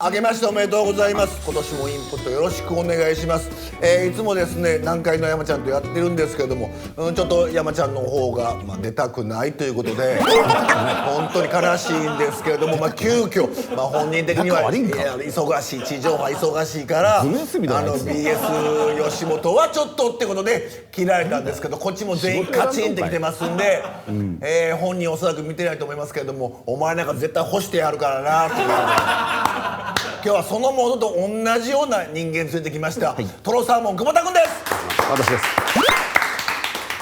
明けましておめでとうございます。今年もインプットよろしくお願いします。いつもですね南海の山ちゃんとやってるんですけれども、ちょっと山ちゃんの方が、出たくないということで本当に悲しいんですけれども、急遽、本人的には忙しい、地上波忙しいからBS 吉本はちょっとってことで切られたんですけど、こっちも全員カチンってきてますんで、本人おそらく見てないと思いますけれども、お前なんか絶対干してやるからなっていう今日はそのモードと同じような人間連れてきました、トロサーモン久保田君です。私です。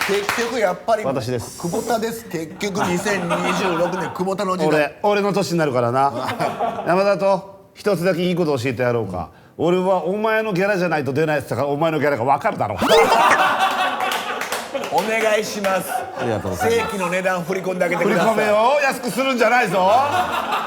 結局やっぱり私です。久保田です。結局2026年久保田の時代俺の年になるからな山田と一つだけいいこと教えてやろうか、俺はお前のギャラじゃないと出ないやつだからお前のギャラが分かるだろうお願いします。正規の値段振り込んであげてください。振り込めよ、安くするんじゃないぞ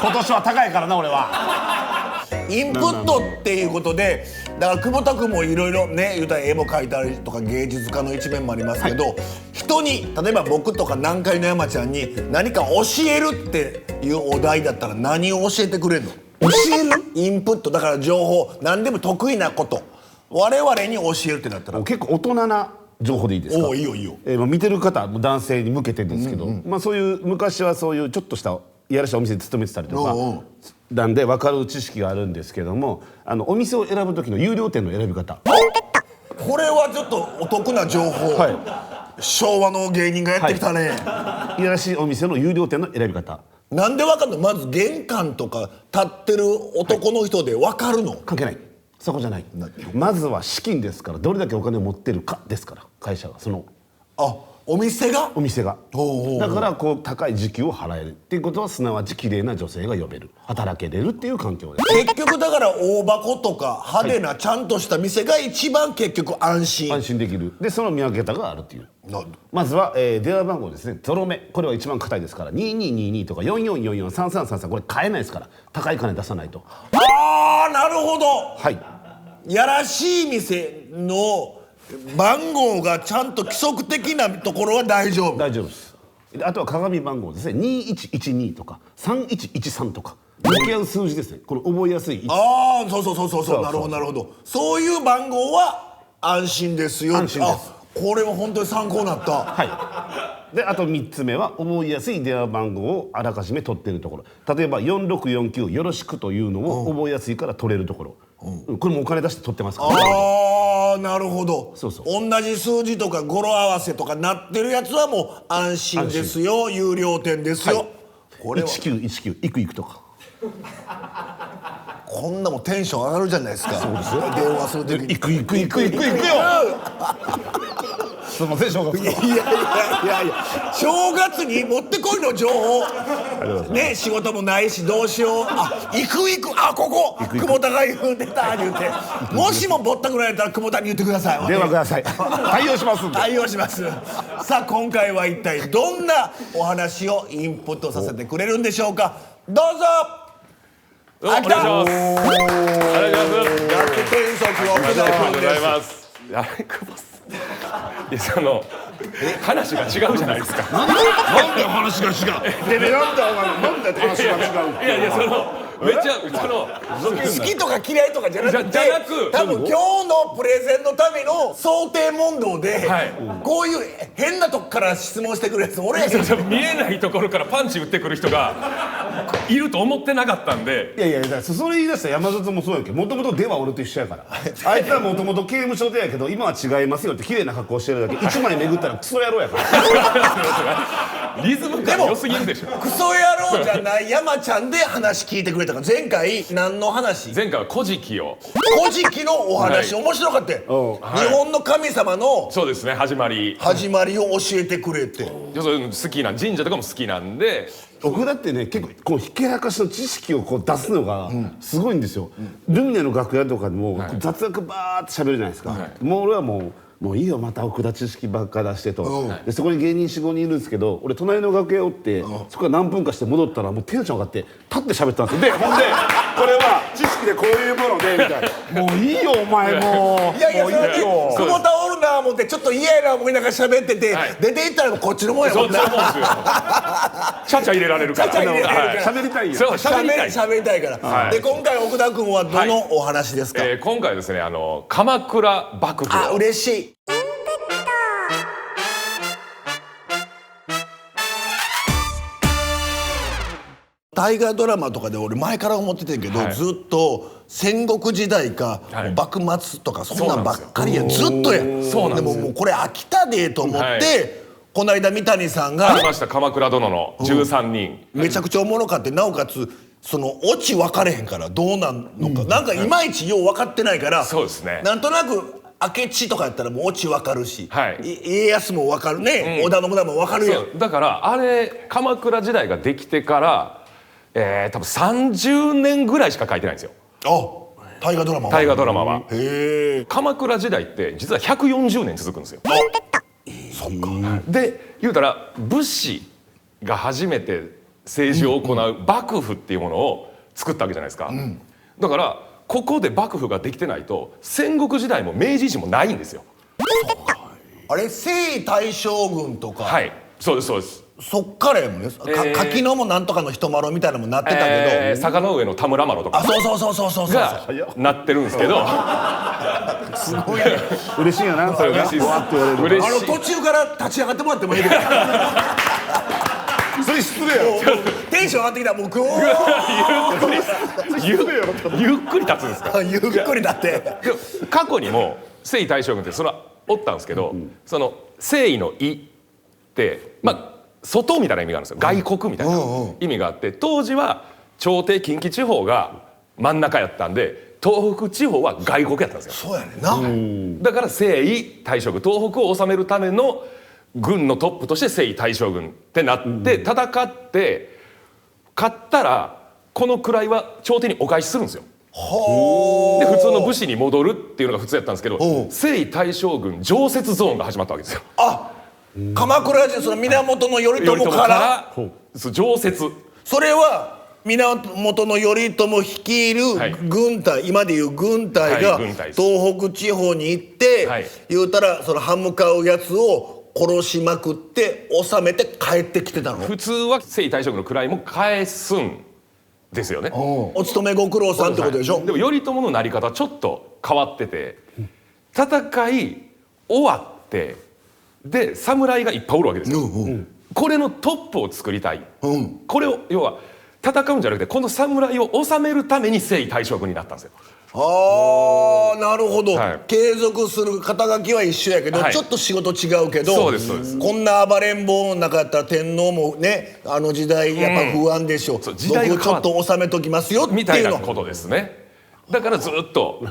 今年は高いからな。俺はインプットっていうことで、だから久保田君もいろいろね言うたら絵も描いたりとか芸術家の一面もありますけど、人に例えば僕とか南海の山ちゃんに何か教えるっていうお題だったら何を教えてくれるの？教える？インプットだから情報、何でも得意なこと我々に教えるってなったら結構大人な情報でいいですか？いいよいいよ。見てる方男性に向けてですけど、そういう昔はそういうちょっとしたいやらしいお店で勤めてたりとかなんで分かる知識があるんですけども、お店を選ぶ時の有料店の選び方、これはちょっとお得な情報、昭和の芸人がやってきたね、いやらしいお店の有料店の選び方。なんで分かるの？まず玄関とか立ってる男の人で分かるの？関係ない、そこじゃない。まずは資金ですから、どれだけお金を持ってるかですから、会社がお店がだからこう高い時給を払えるっていうことは、すなわち綺麗な女性が呼べる、働けれるっていう環境です。結局だから大箱とか派手なちゃんとした店が一番結局安心できる。でその見分け方があるっていう。まずは、電話番号ですね。ゾロ目、これは一番硬いですから、2222とか44443333、これ買えないですから、高い金出さないと。なるほど。やらしい店の番号がちゃんと規則的なところは大丈夫です。あとは鏡番号ですね。2112とか3113とか抜け合う数字ですね。これ覚えやすい。そうなるほどなるほど。そういう番号は安心ですよ。安心です。これは本当に参考になった。であと3つ目は覚えやすい電話番号をあらかじめ取っているところ。例えば4649よろしくというのを覚えやすいから取れるところ、これもお金出して取ってますから。なるほど。そう同じ数字とか語呂合わせとかなってるやつはもう安心ですよ、有料店ですよ、これは1919いくいくとかこんなもんテンション上がるじゃないですか。そうですよ。電話する時にいくいくよすいません、正月。いや正月にもってこいの情報ね、仕事もないしどうしよう、行くここ久保田が言うてた言うて、もしもぼったくられたら久保田に言ってください。電話ください。対応しますんで。対応します。さあ今回は一体どんなお話をインプットさせてくれるんでしょうか。どうぞ。お願いします。逆転速をありがとうございます。その話が違うじゃないですか。なんで話が違う。なんで話が違う。いやそのめっちゃ好きとか嫌いとかじゃなくて、多分今日のプレゼンのための想定問答で、こういう変なとこから質問してくるやつ俺見えないところからパンチ打ってくる人がいると思ってなかったんで。いやそれ言い出したら山里もそうやけど、もともとでは俺と一緒やからあいつはもともと刑務所でやけど今は違いますよって綺麗な格好してるだけ。一枚巡ったらクソ野郎やからリズム感良すぎるでしょ。クソ野郎じゃない山ちゃんで話聞いてくれたから。前回何の話？前回は古事記のお話、面白かったよ。日本の神様のそうですね、始まりを教えてくれて、好きな神社とかも好きなんで。僕だってね、結構こうひけらかしの知識をこう出すのがすごいんですよ。ルミネの楽屋とかでも雑学バーって喋るじゃないですか。もう俺はもういいよ、また奥田知識ばっか出してと。でそこに芸人 4,5 人いるんですけど、俺隣の楽屋おって、そこから何分かして戻ったらもうテンション上がって立って喋ったんですよ。でほんでこれは知識でこういうものでみたいな。もういいよお前もう。いや久保田おるなな思ってちょっと嫌やな思いながら喋ってて、出ていったらこっちのもんやもんな。そうですよ。ちゃちゃ入れられるから。ちゃちゃ入れられるから喋りたいよ。そう喋りたい。喋りたいから。で今回奥田君はどのお話ですか。今回ですね鎌倉幕府。あ、嬉しい。大河ドラマとかで俺前から思っててんけど、ずっと戦国時代か、幕末とかそんなんばっかりや、ずっとや。でももうこれ飽きたでと思って、この間三谷さんがありました鎌倉殿の13人、めちゃくちゃおもろかって、なおかつそのオチ分かれへんからどうなんのか、なんかいまいちよう分かってないから、そうですね、なんとなく明智とかやったらもうオチ分かるし、家康も分かるね、織田信長も分かるやん。だからあれ鎌倉時代ができてから多分30年ぐらいしか書いてないんですよ。大河ドラマは。大河ドラマは。へえ。鎌倉時代って実は140年続くんですよ。そっか。で言うたら武士が初めて政治を行う幕府っていうものを作ったわけじゃないですか。だからここで幕府ができてないと戦国時代も明治維新もないんですよ。あれ征夷大将軍とか。はい、そうですそうです。そっからやもんね。柿野もなんとかの人丸みたいなのもなってたけど、坂の上の田村麻呂とかそうがなってるんですけど、すごいね。嬉しいよなそれが。嬉しいです。わーって言われる。途中から立ち上がってもらってもいいですか。それ失礼よ。テンション上がってきた。もうグーゆっくり立つんですか。ゆっくりだって。でも過去にも征夷大将軍ってそれはおったんですけど、その征夷の夷って外みたいな意味があるんですよ。外国みたいな意味があって、当時は朝廷近畿地方が真ん中やったんで東北地方は外国やったんですよ。そうやねんな。だから征夷大将軍、東北を治めるための軍のトップとして征夷大将軍ってなって戦って勝ったらこの位は朝廷にお返しするんですよ。で普通の武士に戻るっていうのが普通やったんですけど、征夷大将軍常設ゾーンが始まったわけですよ。鎌倉時代その源頼朝から常設。それは源頼朝率いる軍隊、今でいう軍隊が東北地方に行って、言うたらその歯向かうやつを殺しまくって収めて帰ってきてたの。普通は征夷大将軍の位も返すんですよね。お勤めご苦労さんってことでしょ。でも頼朝のなり方ちょっと変わってて、戦い終わってで侍がいっぱいおるわけですよ。これのトップを作りたい、これを要は戦うんじゃなくてこの侍を治めるために征夷大将軍になったんですよ。なるほど、継続する肩書きは一緒やけど、ちょっと仕事違うけど、そうですそうです。こんな暴れん坊の中やったら天皇もね、あの時代やっぱ不安でしょう、時代が僕ちょっと収めときますよっていうのみたいなことですね。だからずっと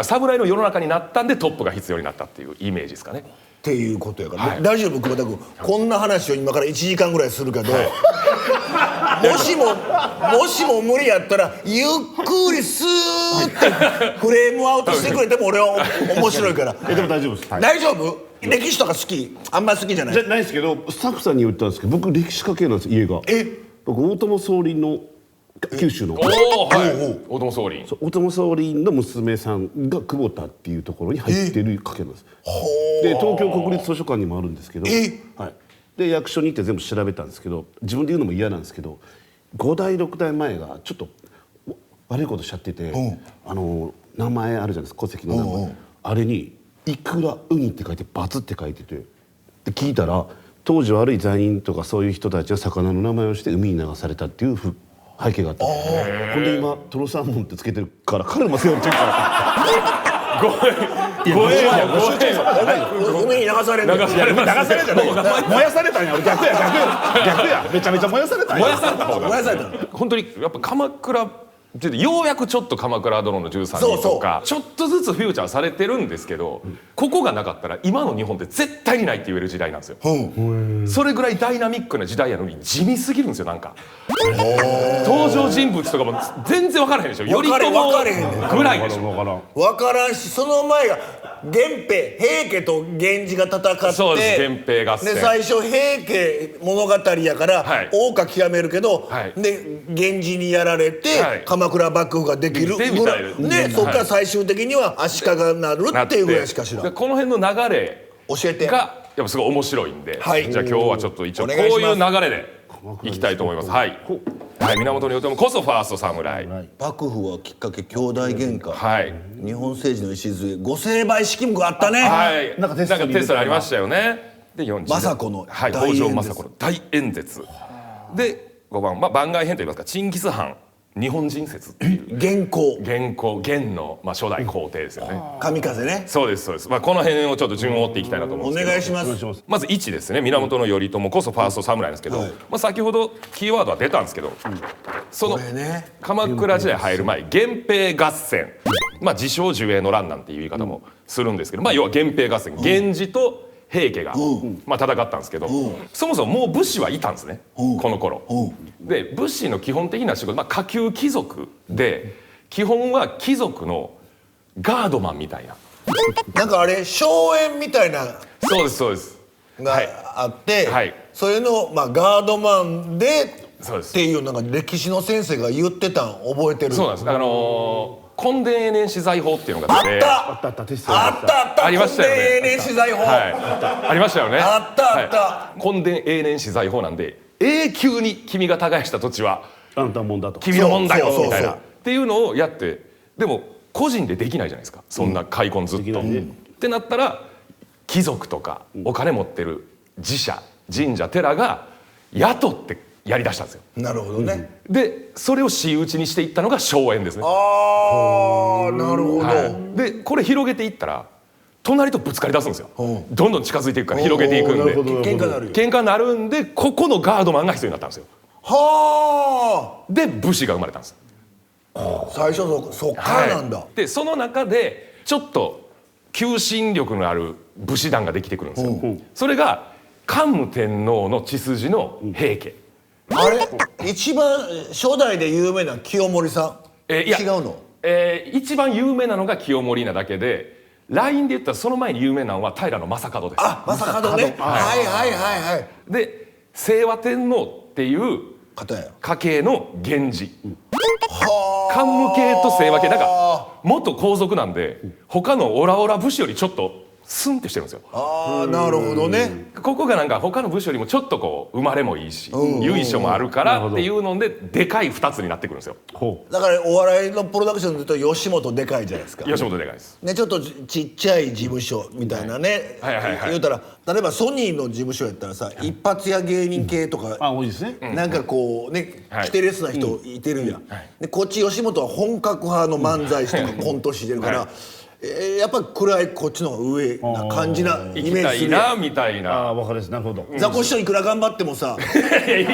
侍の世の中になったんでトップが必要になったっていうイメージですかね。っていうことやから、大丈夫久保田君、こんな話を今から1時間ぐらいするけど、もしも無理やったらゆっくりスーってフレームアウトしてくれても俺は面白いから。でも大丈夫です。大丈夫？歴史とか好き？あんま好きじゃない？じゃないですけど、スタッフさんに言ったんですけど、僕歴史家系なんです、家が。僕大友宗麟の九州の。大友宗麟。大友宗麟の娘さんが久保田っていうところに入ってる家系なんです。で東京国立図書館にもあるんですけど、で役所に行って全部調べたんですけど、自分で言うのも嫌なんですけど、5代6代前がちょっと悪いことしちゃってて、名前あるじゃないですか、戸籍の名前、あれに「いくらウニ」って書いて「バツ」って書いてて、で聞いたら当時悪い罪人とかそういう人たちが魚の名前をして海に流されたっていう背景があった。ほんで今トロサーモンってつけてるから彼も背負ってるから。海に流される。流されたね。燃やされたんや。逆や。めちゃめちゃ燃やされたんや。燃やされた方だ。本当にやっぱ鎌倉ようやくちょっと鎌倉殿の13人とかちょっとずつフューチャーされてるんですけど、ここがなかったら今の日本って絶対にないって言える時代なんですよ。それぐらいダイナミックな時代やのに地味すぎるんですよ。なんか登場人物とかも全然分からへんでしょ。頼朝ぐらいでしょ。分からんし、その前が源平家と源氏が戦って、そうです、源平合戦で最初平家物語やから大岡極めるけど、で源氏にやられて鎌倉幕府ができるぐらいで、そっから最終的には足利になるっていうぐらいしか知らん。この辺の流れ教えて。がやっぱすごい面白いんで、はいじゃあ今日はちょっと一応こうお願いしますいう流れでいきたいと思います。はい、はい、源頼朝こそファースト侍。幕府はきっかけ兄弟喧嘩、はい日本政治の礎ご成敗式目があったね、はい、なんかテストに入れたテストにありましたよね。で4政子のはい、大演説北条政子の大演説で5番、番外編といいますかチンギス・ハン日本人説っていう元寇元の、初代皇帝ですよね。神風ね。そうですそうです、この辺をちょっと順を追っていきたいなと思うんおですけど、願いします。まず1ですね、源頼朝こそファースト侍なんですけど、はい先ほどキーワードは出たんですけど、そのこれね鎌倉時代入る前源平合戦、自称寿永の乱なんていう言い方もするんですけど、要は源平合戦、源氏と平家が、戦ったんですけど、そもそももう武士はいたんですね、この頃。で武士の基本的な仕事、下級貴族で基本は貴族のガードマンみたいな。なんかあれ荘園みたいなそうですそうです。がはいあって、はいそれの、ガードマンでそうですっていうなんか歴史の先生が言ってたん覚えてる。そうなんです。墾田永年私財法っていうのがあってあったあったテストあったあったありましたよね。墾田永年私財法、はい、ありましたよね。あったあったはい墾田永年私財法なんで永久に君が耕した土地はあんたもんだと。君のもんだよそうそうそうみたいなっていうのをやって、でも個人でできないじゃないですか、そんな開墾ずっと、できないねってなったら貴族とかお金持ってる寺社神社寺が雇ってやりだしたんですよ。なるほどね、でそれを私有地にしていったのが荘園ですね。ああなるほど、はい、でこれ広げていったら隣とぶつかり出すんですよ。どんどん近づいていくから広げていくんで喧嘩になるよ。喧嘩になるんでここのガードマンが必要になったんですよ。はで武士が生まれたんです。あ最初そっからなんだ、はい、でその中でちょっと求心力のある武士団ができてくるんですよ。それが桓武天皇の血筋の平家。あれ一番初代で有名な清盛さん、いや違うの？一番有名なのが清盛なだけで、ラインで言ったらその前に有名なのは平将門です。あ正門ね、はいはいはいはいで清和天皇っていう方や。家系の源氏、はあ桓武系と清和系なんか元皇族なんで他のオラオラ武士よりちょっとスンってしてるんですよ。ああなるほどね、ここがなんか他の武士よりもちょっとこう生まれもいいし由緒もあるからっていうのででかい2つになってくるんですよ。ほだからお笑いのプロダクションで言うと吉本でかいじゃないですか。吉本でかいです。ね、ちょっとちっちゃい事務所みたいなね、はいはいはい言うたら例えばソニーの事務所やったらさ、一発屋芸人系とか、あ多いですね。なんかこうね、はいキテレスな人いてるやん、でこっち吉本は本格派の漫才師とかコント師してるから、やっぱり暗いこっちの方が上な感じなイ行きたいメージするやなみたいあな。あ分かります。なるほど。ザコシショウいくら頑張ってもさいやいや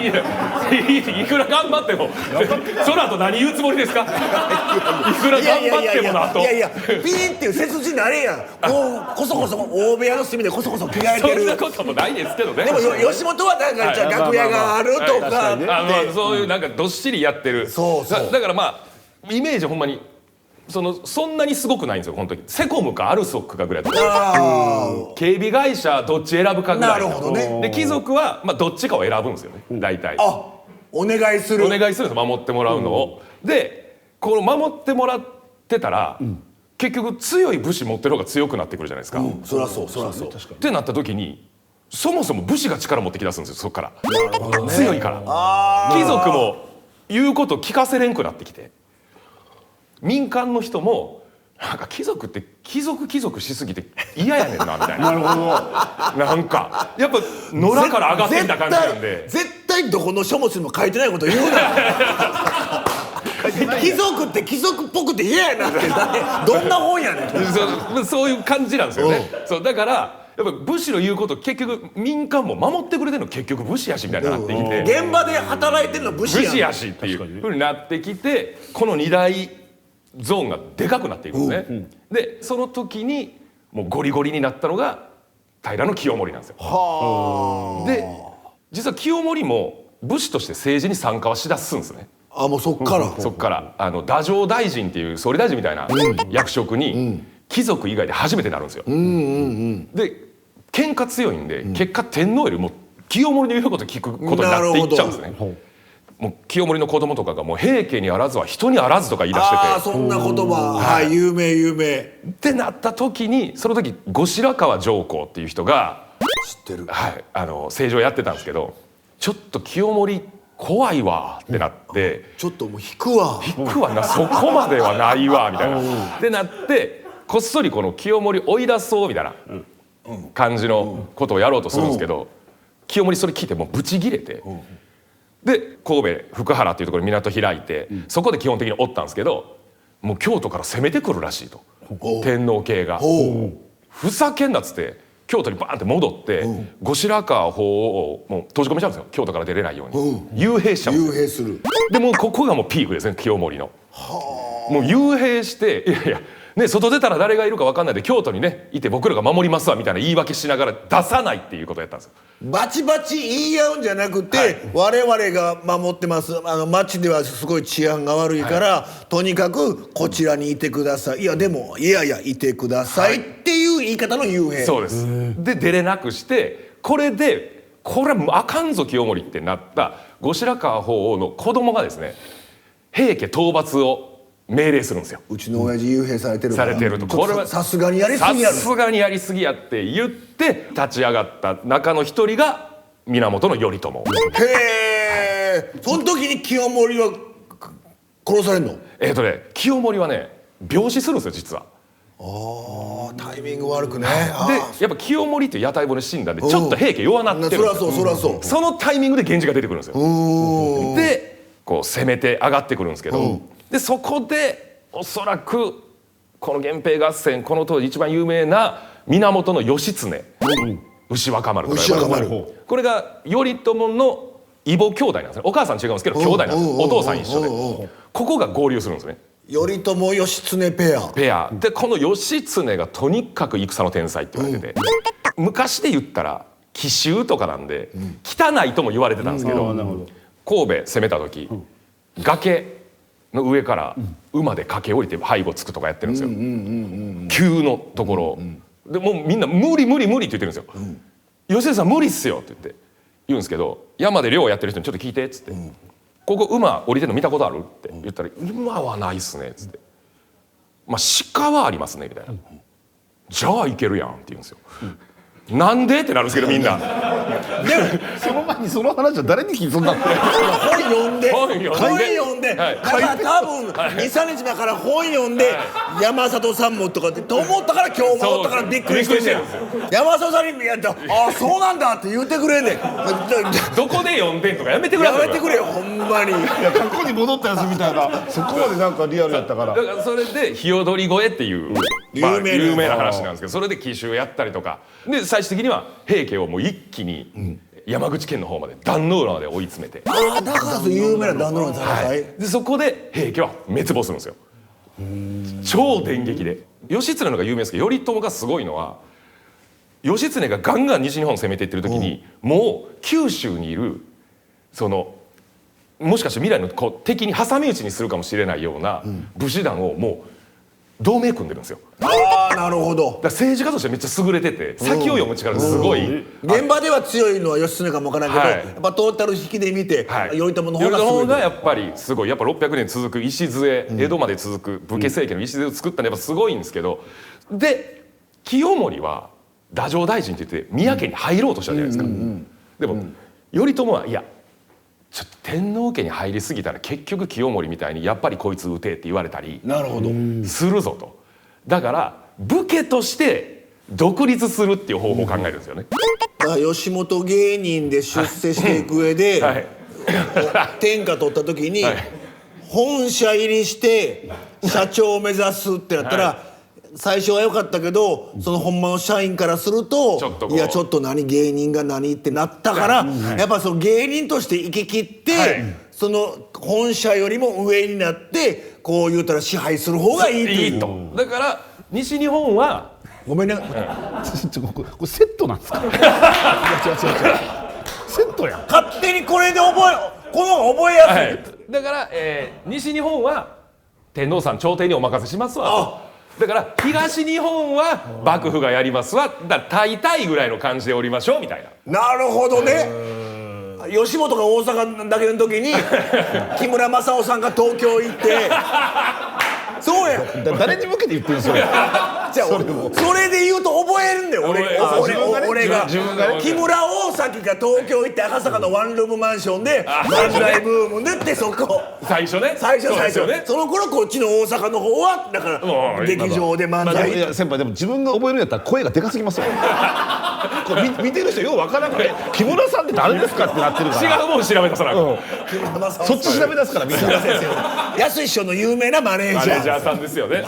いくら頑張ってもその後何言うつもりですか。いくら頑張ってもの後いやいやピーンっていう背筋になれやん。こうこそこそ大部屋の隅でこそこそ着替えてる。そんなこともないですけどね。でも吉本はなんかじゃあ楽屋があるとかってそういうなんかどっしりやってる。そうそうだからイメージほんまにそんなにすごくないんですよ本当に。セコムかアルソックかぐらいだと。あ警備会社どっち選ぶかぐらい。なるほどね。で貴族はどっちかを選ぶんですよね大体。あお願いする。お願いするんです守ってもらうのを。でこの守ってもらってたら、結局強い武士持ってる方が強くなってくるじゃないですか。そりゃそうそりゃそう。ってなった時にそもそも武士が力持ってきだすんですよそっから。強いから貴族も言うこと聞かせれんくなってきて、民間の人もなんか貴族って貴族しすぎて嫌やねんなみたいな。なるほど。なんかやっぱ野良から上がってきた感じなんで。絶対どこの書物にも書いてないこと言うな貴族って貴族っぽくて嫌やなってどんな本やねんそういう感じなんですよね。そうだからやっぱ武士の言うこと結局民間も守ってくれてるの結局武士やしみたいになってきて、現場で働いてるの武士やん。武士やしっていうふうになってきて、この2大ゾーンがでかくなっていくんですね。でその時にもうゴリゴリになったのが平清盛なんですよ。で実は清盛も武士として政治に参加はしだすんですね。あもうそっからそっから太政大臣っていう総理大臣みたいな役職に貴族以外で初めてなるんですよ。で喧嘩強いんで、結果天皇よりも清盛の言うこと聞くことになっていっちゃうんですね。もう清盛の子供とかがもう平家にあらずは人にあらずとか言い出してて、ああそんな言葉、はい、有名有名。ってなった時にその時後白河上皇っていう人が、知ってる。はい、政治をやってたんですけど、ちょっと清盛怖いわってなって、ちょっともう引くわ。引くわな、そこまではないわみたいなってなって、こっそりこの清盛追い出そうみたいな感じのことをやろうとするんですけど、清盛それ聞いてもうブチギレて、で神戸福原っていうところに港開いて、そこで基本的におったんですけど、もう京都から攻めてくるらしいと、天皇系が。ふざけんなっつって京都にバーンって戻って後白河法をもう閉じ込めちゃうんですよ、京都から出れないように幽閉しちゃうんですよ。幽閉する。でもうここがもうピークですね、清盛の。もう幽閉して、いやいやね、外出たら誰がいるか分かんないで京都にねいて僕らが守りますわみたいな言い訳しながら出さないっていうことをやったんですよ。バチバチ言い合うんじゃなくて、我々が守ってます、町ではすごい治安が悪いから、とにかくこちらにいてください、いやでもいやいやいてください、っていう言い方の幽閉。そうです。で出れなくして、これでこれはあかんぞ清盛ってなった後白河法皇の子供がですね、平家討伐を命令するんですよ。うちの親父幽閉されてるから、されてると、これはさすがにやりすぎやろ。さすがにやりすぎやって言って立ち上がった中の一人が源頼朝。へえ。その時に清盛は殺されんの？清盛はね病死するんですよ実は。タイミング悪くね。でやっぱ清盛っていう屋台骨死んだんでちょっと平家弱なってるんですよ。そらそう。そのタイミングで源氏が出てくるんですよ。でこう攻めて上がってくるんですけど、でそこでおそらくこの源平合戦、この当時一番有名な源義経、牛若丸とか呼ばれる、これが頼朝の異母兄弟なんですね。お母さん違うんですけど兄弟なんです。お父さん一緒で、ここが合流するんですね。頼朝義経ペアで、この義経がとにかく戦の天才って言われてて、昔で言ったら奇襲とかなんで汚いとも言われてたんですけど、神戸攻めた時崖の上から馬で駆け下りて背後つくとかやってるんですよ、急のところを。でもうみんな無理無理無理って言ってるんですよ。吉田さん無理っすよって言うんですけど、山で猟やってる人にちょっと聞いてっつって、ここ馬降りてるの見たことあるって言ったら、馬はないっすねっつって、まあ鹿はありますねみたいな、じゃあいけるやんって言うんですよ。なんでってなるんですけどみんな。でもその前にその話は誰に聞いそんなの？本読んで本読んでだから多分23日前から本読んで、山里さんもとかってと思ったから今日もったからびっくりしてんねん。山里さんにやったら「ああそうなんだ」って言ってくれんねん。どこで読んでんとかやめてください。やめてくれよほんまに。いや過去に戻ったやつみたいな、そこまでなんかリアルやったから。だからそれで日踊り越えっていう、まあ、有名な話なんですけど、それで奇襲やったりとかで、最終的には平家をもう一気に山口県の方まで壇ノ浦まで追い詰めて、だから有名な壇ノ浦の戦い、でそこで平家は滅亡するんですよ。超電撃で。義経のが有名ですけど、頼朝がすごいのは、義経がガンガン西日本攻めていってる時に、もう九州にいるそのもしかして未来の敵に挟み撃ちにするかもしれないような武士団をもう同盟組んでるんですよ。ああなるほど。だから政治家としてめっちゃ優れてて、先を読む力がすごい。現場では強いのは義経かもわからんけど、やっぱトータル引きで見て、頼朝の方がすごい。やっぱりすごい。やっぱ600年続く礎、江戸まで続く武家政権の礎を作ったのはやっぱすごいんですけど、で清盛は太政大臣って言って宮家に入ろうとしたじゃないですか。でも頼朝はいやちょっと天皇家に入りすぎたら結局清盛みたいにやっぱりこいつ撃てって言われたりするぞと。だから武家として独立するっていう方法を考えるんですよね。吉本芸人で出世していく上で、天下取った時に、本社入りして社長を目指すってなったら、最初は良かったけど、その本間の社員からするといやちょっと何芸人が何ってなったから、やっぱその芸人として生き切って、その本社よりも上になってこう言うたら支配する方がいいという。だから西日本はごめんね、これセットなんですか？違うセットやん。勝手にこれでこの覚えやすい、だから、西日本は天皇さん朝廷にお任せしますわ。だから東日本は幕府がやりますわ。だから大体ぐらいの感じでおりましょうみたいな。なるほどね。吉本が大阪だけの時に木村正夫さんが東京行ってそうや誰に向けて言ってるんですよ。じゃあそれで言うと覚えるんだよ俺が木村大崎が東京行って赤坂のワンルームマンションで漫才ブームでってそこ最初ね最初ねその頃こっちの大阪の方はだから劇場で漫才いや先輩でも自分が覚えるんやったら声がでかすぎますよ。これ見てる人ようわからんから木村さんって誰ですかってなってるから違うもん調べたさな木村正夫そっち調べ出すからみんな。安師匠の有名なマネーマジャーネージャーさんですよね。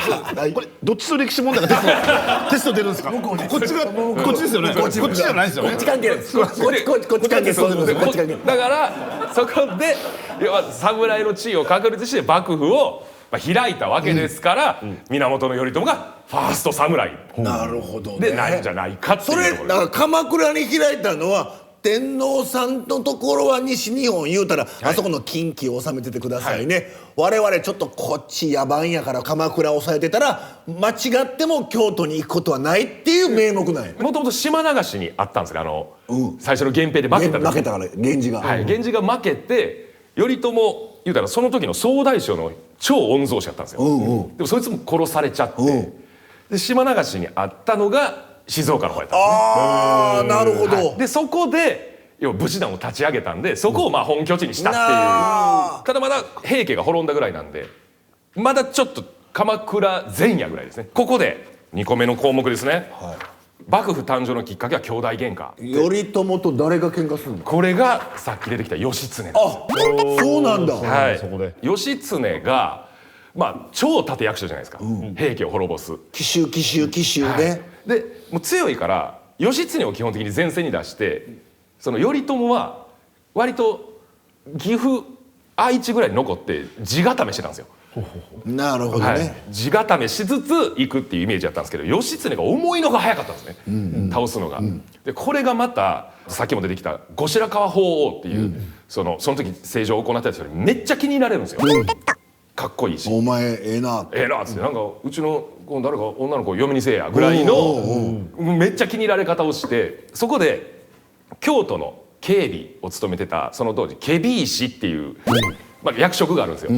これどっちの歴史問題がテスト出るんですか。こっちがこっちですよね。こっちじゃないですよね。こっち関係ないですこっち関係そうこっち関係だからそこで要は侍の地位を確立して幕府を開いたわけですから、源頼朝がファースト侍なるほどねでないんじゃないかってそれいうところだから鎌倉に開いたのは天皇さんのところは西日本言うたら、あそこの近畿を治めててくださいね、我々ちょっとこっち野蛮やから鎌倉を抑えてたら間違っても京都に行くことはないっていう名目なんや。もともと島流しにあったんですね最初の源平で負けた時負けたから源氏が、源氏が負けて頼朝言うたらその時の総大将の超御曹司やったんですよ、でもそいつも殺されちゃって、で島流しにあったのが静岡の方やったんですね。ああなるほど、でそこで要は武士団を立ち上げたんでそこを本拠地にしたっていう、ただまだ平家が滅んだぐらいなんでまだちょっと鎌倉前夜ぐらいですね。ここで2個目の項目ですね、幕府誕生のきっかけは兄弟喧嘩。頼朝と誰が喧嘩するの？これがさっき出てきた義経です。あそうなんだ、はいそこで義経が超立役者じゃないですか、平家を滅ぼす奇襲ね、でもう強いから義経を基本的に前線に出してその頼朝は割と岐阜愛知ぐらいに残って地固めしてたんですよ。なるほどね、地固めしつつ行くっていうイメージだったんですけど義経が思いのが早かったんですね、倒すのが、でこれがまたさっきも出てきた後白河法皇っていう、その時政治を行ってた人にめっちゃ気に入られるんですよ、かっこいいしお前ええなっつってなんかうちの誰か女の子を嫁にせえやぐらいのめっちゃ気に入られ方をして、そこで京都の警備を務めてたその当時警備医師っていう、役職があるんですよ、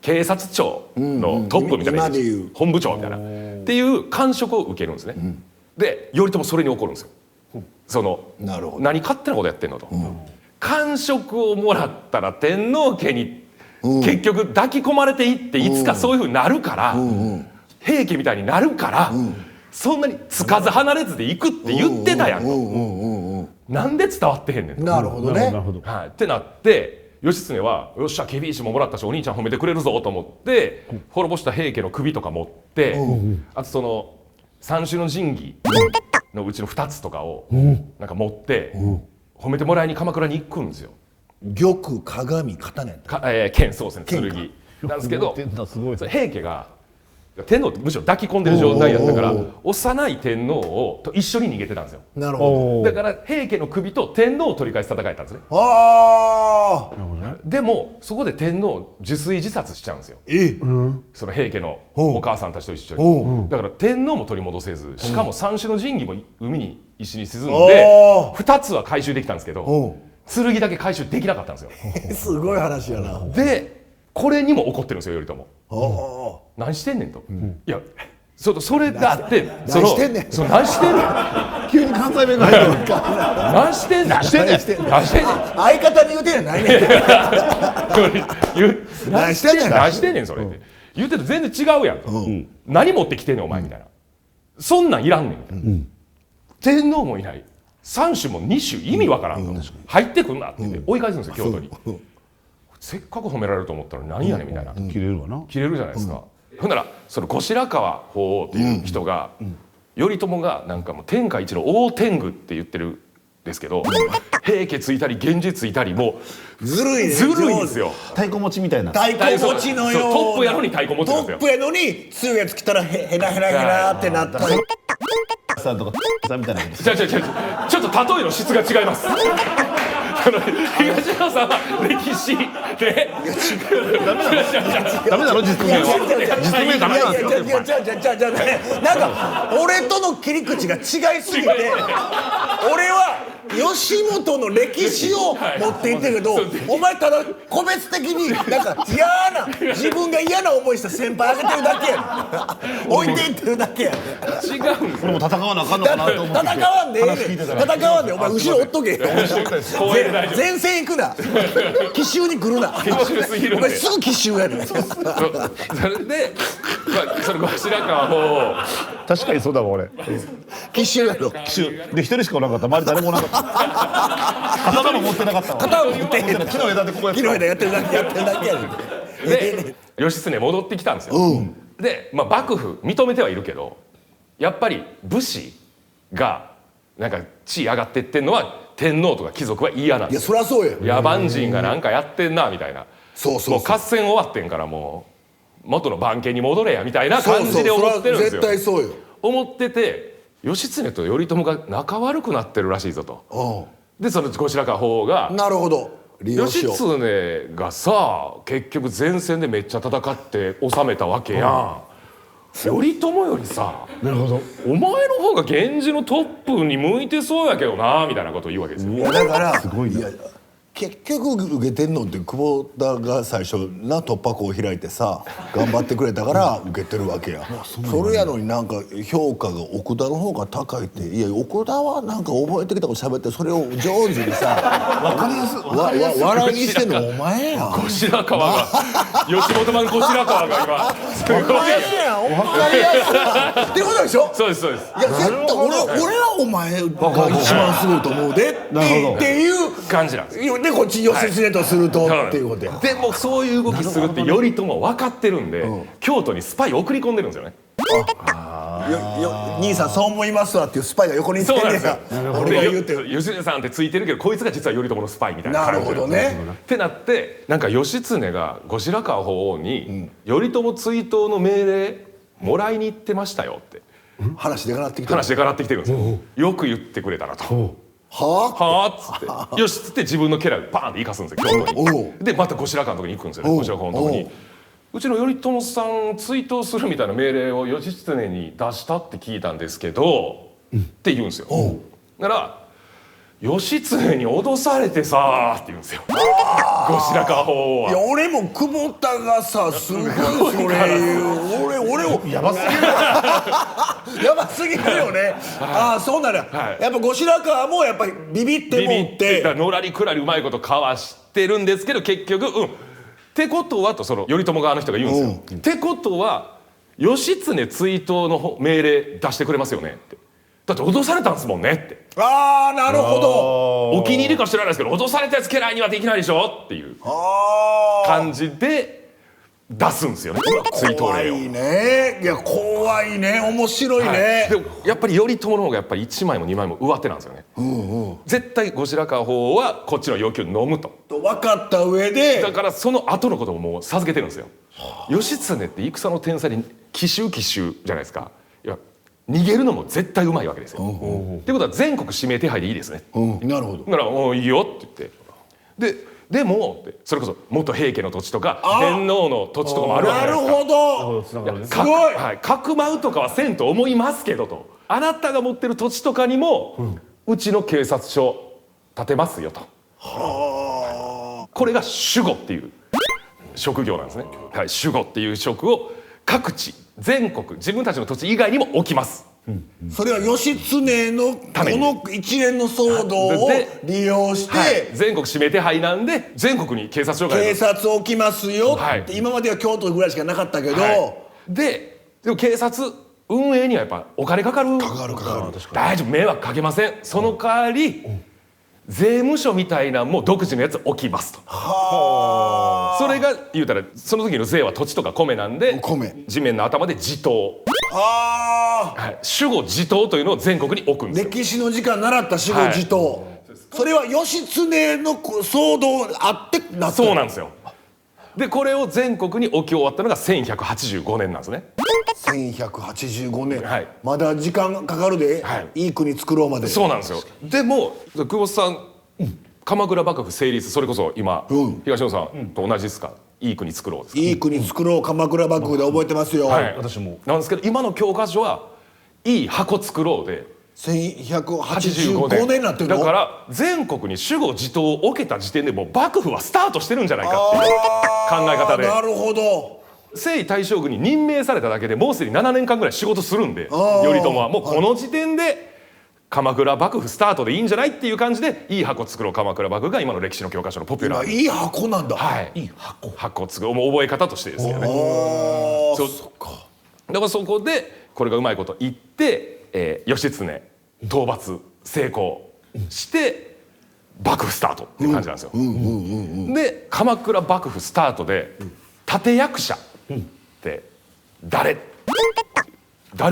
警察庁のトップみたいな、今で言う本部長みたいなっていう官職を受けるんですね、で頼朝それに怒るんですよ。なるほど何勝手なことやってんのと、官職をもらったら天皇家に結局抱き込まれていっていつかそういうふうになるから、平家みたいになるから、そんなにつかず離れずで行くって言ってたやんと、なんで伝わってへんねんと。なるほどね、はい、ってなって義経はよっしゃ警備士ももらったしお兄ちゃん褒めてくれるぞと思って滅ぼした平家の首とか持って、あとその三種の神器のうちの2つとかをなんか持って褒めてもらいに鎌倉に行くんですよ。玉鏡刀やった剣そうですね剣なんですけどそれ平家が天皇ってむしろ抱き込んでる状態だったから幼い天皇と一緒に逃げてたんですよ。なるほだから平家の首と天皇を取り返す戦いだったんですね。どああでもそこで天皇自炊自殺しちゃうんですよ、その平家のお母さんたちと一緒に。だから天皇も取り戻せず、しかも三種の神器も海に一緒に沈んで2つは回収できたんですけど剣だけ回収できなかったんですよ。すごい話やな。でこれにも怒ってるんですよ頼朝。何してんねんと、いやそれだって何してんねん何してんねん急に関西弁が入ってる何してんねん何してんねん相方に言うてんやないねん何してんねん何してんねんそれって言ってて全然違うやんと、何持ってきてんねんお前みたいな、そんなんいらんねんみたいな、天皇もいない三種も二種意味わからんと、入ってくんなって言って追い返すんですよ京都に。せっかく褒められると思ったら何やねんみたいな、切れるわな。切れるじゃないですか、ほんならその後白河法皇っていう人が、頼朝がなんかもう天下一の大天狗って言ってるんですけど、平家ついたり源氏ついたりもうずるいねずるいんですよ。太鼓持ちみたいな。太鼓持ちのようなそうトップやのに太鼓持ちなんですよ。トップやのに強いやつ来たらヘラヘラヘラってなったりさんとかさんみたいなこと。ちょっと例えの質が違います。東野さんは歴史でダメなの実名は。実名ダメなんですよ。なんか俺との切り口が違いすぎて俺は吉本の歴史を持っていってるけど、お前ただ個別的になんか自分が嫌な思いした先輩あげてるだけやん置いていってるだけやん。違うんです俺も戦わなあかんのかなと思って戦わんでええねん、話聞いてたら戦わんでお前後ろおっとけ公園で大丈夫前線行くな奇襲に来るな奇襲すぎるんでお前すぐ奇襲やねんそれで、それ後白河法確かにそうだわ俺奇襲やろ。で一人しかおらなかった周り誰もおらなかった刀も持ってなかったわ肩を持ってへん木の枝でこうやって木の枝やってるだけやねんで義経戻ってきたんですよ、で、幕府認めてはいるけどやっぱり武士がなんか地位上がってってんのは天皇とか貴族は嫌なんいやですそりゃそうやよ。野蛮人がなんかやってんなみたいな、そうもう合戦終わってんからもう元の番犬に戻れやみたいな感じで思ってるんですよ。絶対そうよ。思ってて義経と頼朝が仲悪くなってるらしいぞと。でその後白河法皇がなるほど利用し義よう。経がさ結局前線でめっちゃ戦って治めたわけやん。頼朝よりさなるほどお前の方が源氏のトップに向いてそうやけどなみたいなことを言うわけですよ。いやだからごいないや結局受けてんのって久保田が最初な突破口を開いてさ頑張ってくれたから受けてるわけや。それやのになんか評価が奥田の方が高いって、いや奥田はなんか覚えてきたこと喋ってそれを上手にさわかりやすい笑いにしてんのお前やん。後白河が吉本版後白河が今すごいお前やん。分かりやすいってことでしょ。そうですそうです。いや絶対俺はお前が一番すごいと思うでっていう感じなんですよ。でこっち義経とするとっていうことや。でもそういう動きするって頼朝分かってるんで、京都にスパイ送り込んでるんですよね。兄さんそう思いますわっていうスパイが横にいてんねや。俺が言うてる。義経さんってついてるけどこいつが実は頼朝のスパイみたいななる感じほどね。ってなってなんか義経が後白河法皇に頼朝追悼の命令もらいに行ってましたよって話でかなってきてる。話でからってきてるんですよ。よく言ってくれたなと。ははあっつってよしっつって自分のキャラパーンって生かすんですよ京都に。でまた後白河のとこに行くんですよね。後白河のとこにうちの頼朝さん追悼するみたいな命令を義経に出したって聞いたんですけど、って言うんですよ。だから義経に脅されてさーって言うんですよ。後白河法皇いやは。俺も久保田がさすごいそれ言う俺をやばすぎるやばすぎるよね。ああそうなる。はいやっぱ後白河もやっぱりビビってビビもっってて。のらりくらりうまいことかわしてるんですけど結局ってことはとその頼朝側の人が言うんですよ。ってことは義経追悼の命令出してくれますよねって。だって脅されたんですもんねって。ああなるほど。お気に入りか知らないですけど脅されたやつ家来にはできないでしょっていうああ感じで出すんですよね追悼令を。怖いね。いや怖いね。面白いね。でもやっぱり頼朝の方がやっぱり1枚も2枚も上手なんですよね。絶対後白河法皇はこっちの要求飲むと。と分かった上でだからその後のことももう授けてるんですよ。義経って戦の天才で奇襲じゃないですか。いや逃げるのも絶対うまいわけですよ。ってことは全国指名手配でいいですね。なるほど。だから「おいいよ」って言ってでもってそれこそ元平家の土地とか天皇の土地とかもあるわけなるじゃないですか。ほど。つながるねすごい。はい、かくまうとかはせんと思いますけどとあなたが持ってる土地とかにも、うちの警察署建てますよと。これが守護っていう職業なんですね。はい、守護っていう職を各地全国自分たちの土地以外にも置きます。それは義経のこためにの一連の騒動をで利用して、はい、全国指名手配なんで全国に警察署があり警ます。察置きますよって、はい今までは京都ぐらいしかなかったけど、はいでも警察運営にはやっぱお金かかる。かかる大丈夫迷惑かけません。その代わり、税務署みたいなのも独自のやつ置きますと。それが言うたらその時の税は土地とか米なんで米地面の頭で地頭、あはい、守護地頭というのを全国に置くんですよ。歴史の時間習った守護地頭、それは義経の騒動あってなった。そうなんですよ。でこれを全国に置き終わったのが1185年なんですね。 1185年、はいまだ時間かかるで、はいいい国作ろうまで。そうなんですよ。でも久保さん、鎌倉幕府成立それこそ今、東野さんと同じですか、いい国作ろうですか。いい国作ろう鎌倉幕府で覚えてますよ、はい、私もなんですけど今の教科書はいい箱作ろうで1185年になってるの。だから全国に守護地頭を置けた時点でもう幕府はスタートしてるんじゃないかっていう考え方で、なるほど。征夷大将軍に任命されただけでもうすでに7年間ぐらい仕事するんで、頼朝はもうこの時点で鎌倉幕府スタートでいいんじゃないっていう感じで、いい箱作ろう鎌倉幕府が今の歴史の教科書のポピュラーいい箱なんだ。はい、いい箱を作ろう、もう覚え方としてですけどね。そっか。だからそこでこれがうまいこと言って、義経討伐成功して幕府スタートっていう感じなんですよ。で鎌倉幕府スタートで立役者って誰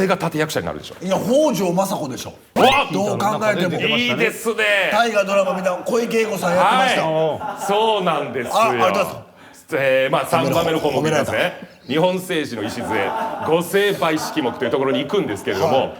が立役者になるでしょう。いや北条政子でしょ。どう考えても。いいですね。大河ドラマみたいな小池栄子さんやってました。はい、そうなんですよ。ありがとうございます。まあ3番目の項目ですね。日本政治の礎御成敗式目というところに行くんですけれども、